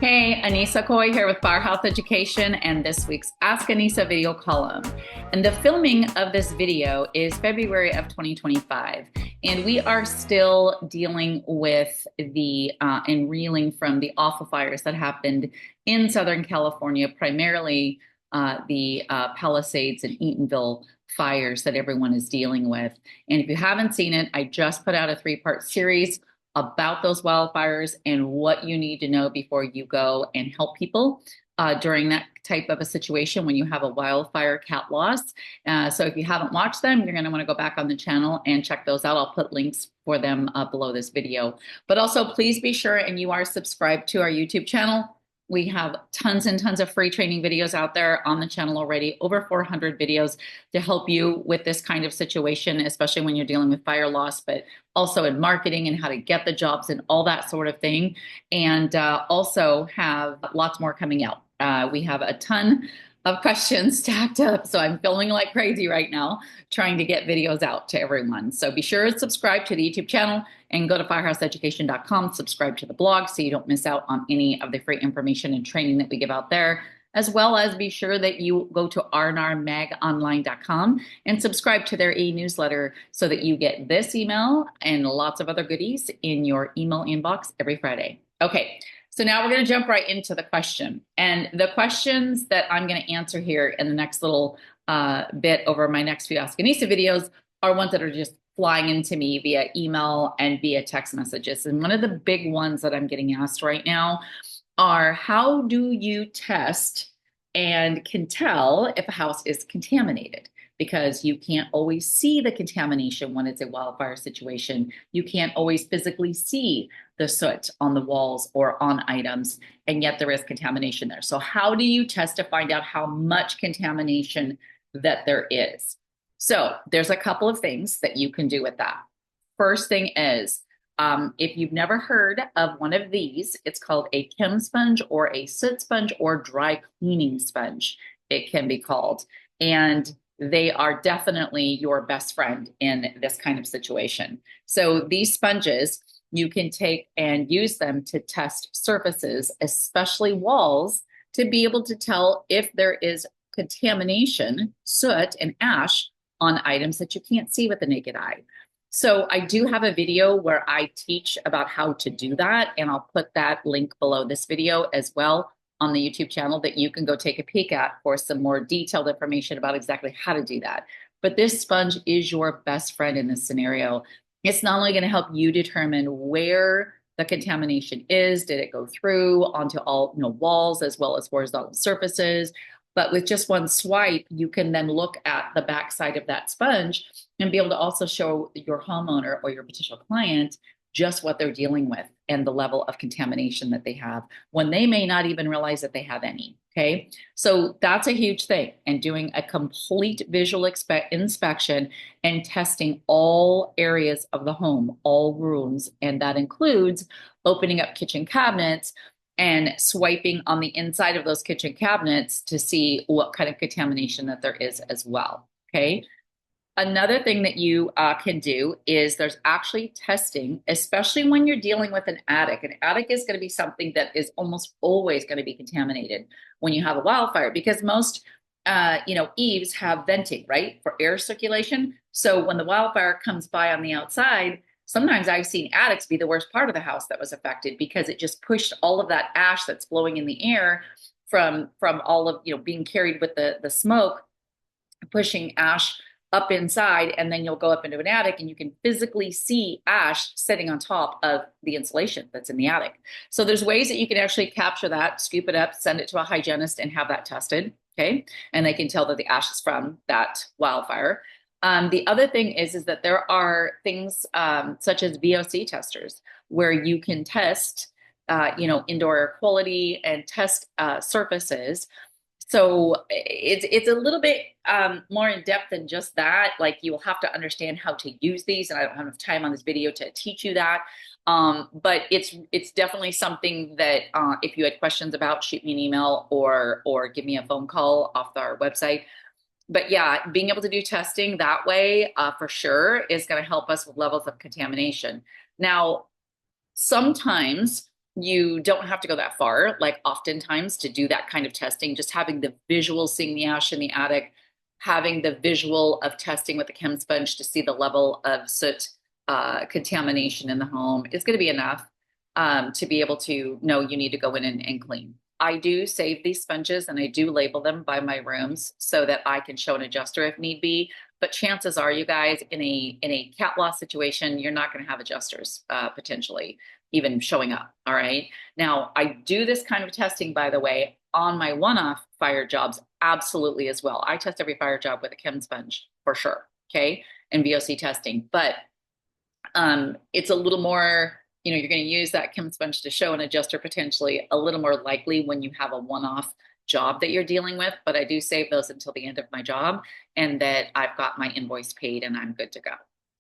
Hey, Annissa Coy here with Firehouse Education and this week's Ask Annissa video column. And the filming of this video is February of 2025. And we are still dealing with the and reeling from the awful fires that happened in Southern California, primarily the Palisades and Eatonville fires that everyone is dealing with. And if you haven't seen it, I just put out a 3-part series about those wildfires and what you need to know before you go and help people during that type of a situation when you have a wildfire cat loss. So if you haven't watched them, you're going to want to go back on the channel and check those out. I'll put links for them below this video. But also please be sure and you are subscribed to our YouTube channel. We have tons and tons of free training videos out there on the channel already, over 400 videos to help you with this kind of situation, especially when you're dealing with fire loss, but also in marketing and how to get the jobs and all that sort of thing. And also have lots more coming out. We have a ton of questions stacked up. So I'm filming like crazy right now, trying to get videos out to everyone. So be sure to subscribe to the YouTube channel and go to firehouseeducation.com, subscribe to the blog so you don't miss out on any of the free information and training that we give out there, as well as be sure that you go to rnrmagonline.com and subscribe to their e-newsletter so that you get this email and lots of other goodies in your email inbox every Friday. Okay. So now we're going to jump right into the question. And the questions that I'm going to answer here in the next little bit over my next few Ask Annissa videos are ones that are just flying into me via email and via text messages. And one of the big ones that I'm getting asked right now are, how do you test and can tell if a house is contaminated? Because you can't always see the contamination when it's a wildfire situation. You can't always physically see the soot on the walls or on items, and yet there is contamination there. So how do you test to find out how much contamination that there is? So there's a couple of things that you can do with that. First thing is, if you've never heard of one of these, it's called a chem sponge or a soot sponge or dry cleaning sponge, it can be called. And they are definitely your best friend in this kind of situation. So these sponges, you can take and use them to test surfaces, especially walls, to be able to tell if there is contamination, soot and ash on items that you can't see with the naked eye. So I do have a video where I teach about how to do that, and I'll put that link below this video as well on the YouTube channel that you can go take a peek at for some more detailed information about exactly how to do that. But this sponge is your best friend in this scenario. It's not only going to help you determine where the contamination is, did it go through onto all walls as well as horizontal surfaces, but with just one swipe, you can then look at the backside of that sponge and be able to also show your homeowner or your potential client just what they're dealing with and the level of contamination that they have when they may not even realize that they have any. Okay. So that's a huge thing. And doing a complete visual inspection and testing all areas of the home, all rooms. And that includes opening up kitchen cabinets and swiping on the inside of those kitchen cabinets to see what kind of contamination that there is as well. Okay. Another thing that you can do is there's actually testing, especially when you're dealing with an attic. An attic is going to be something that is almost always going to be contaminated when you have a wildfire, because most eaves have venting, right, for air circulation. So when the wildfire comes by on the outside, sometimes I've seen attics be the worst part of the house that was affected because it just pushed all of that ash that's blowing in the air from all of being carried with the smoke, pushing ash up inside, and then you'll go up into an attic and you can physically see ash sitting on top of the insulation that's in the attic. So there's ways that you can actually capture that, scoop it up, send it to a hygienist and have that tested, okay? And they can tell that the ash is from that wildfire. The other thing is that there are things such as VOC testers where you can test, indoor air quality and test surfaces. So it's a little bit more in depth than just that. Like, you will have to understand how to use these, and I don't have enough time on this video to teach you that. But it's definitely something that if you had questions about, shoot me an email or give me a phone call off our website. But yeah, being able to do testing that way for sure is going to help us with levels of contamination. Now, sometimes you don't have to go that far, like oftentimes to do that kind of testing, just having the visual, seeing the ash in the attic, having the visual of testing with the chem sponge to see the level of soot contamination in the home is going to be enough to be able to know you need to go in and clean. I do save these sponges and I do label them by my rooms so that I can show an adjuster if need be. But chances are, you guys, in a cat loss situation, you're not going to have adjusters potentially even showing up. All right. Now, I do this kind of testing, by the way, on my one-off fire jobs, absolutely as well. I test every fire job with a chem sponge for sure. Okay. And VOC testing. But it's a little more, you're going to use that chem sponge to show an adjuster potentially a little more likely when you have a one-off job that you're dealing with. But I do save those until the end of my job and that I've got my invoice paid and I'm good to go.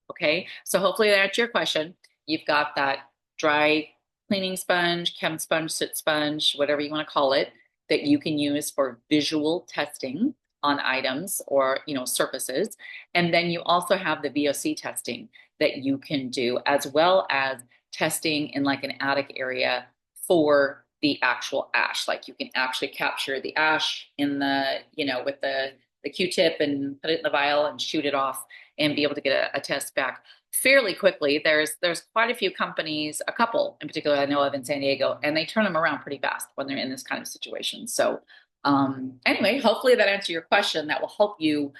Okay. So hopefully that answers your question. You've got that dry cleaning sponge, chem sponge, soot sponge, whatever you want to call it, that you can use for visual testing on items or, surfaces. And then you also have the VOC testing that you can do, as well as testing in like an attic area for the actual ash. Like you can actually capture the ash in the, with the Q-tip and put it in the vial and shoot it off and be able to get a test back fairly quickly. There's quite a few companies, a couple in particular I know of in San Diego, and they turn them around pretty fast when they're in this kind of situation. So anyway, hopefully that answered your question. That will help you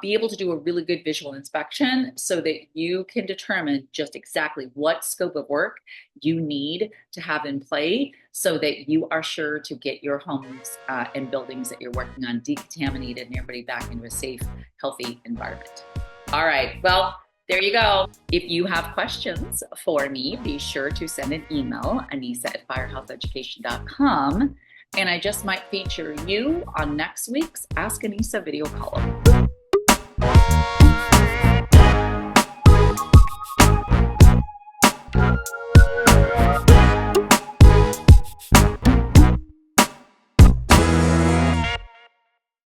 be able to do a really good visual inspection so that you can determine just exactly what scope of work you need to have in play so that you are sure to get your homes and buildings that you're working on decontaminated and everybody back into a safe, healthy environment. All right, well, there you go. If you have questions for me, be sure to send an email, Annissa@firehealtheducation.com. And I just might feature you on next week's Ask Annissa video column.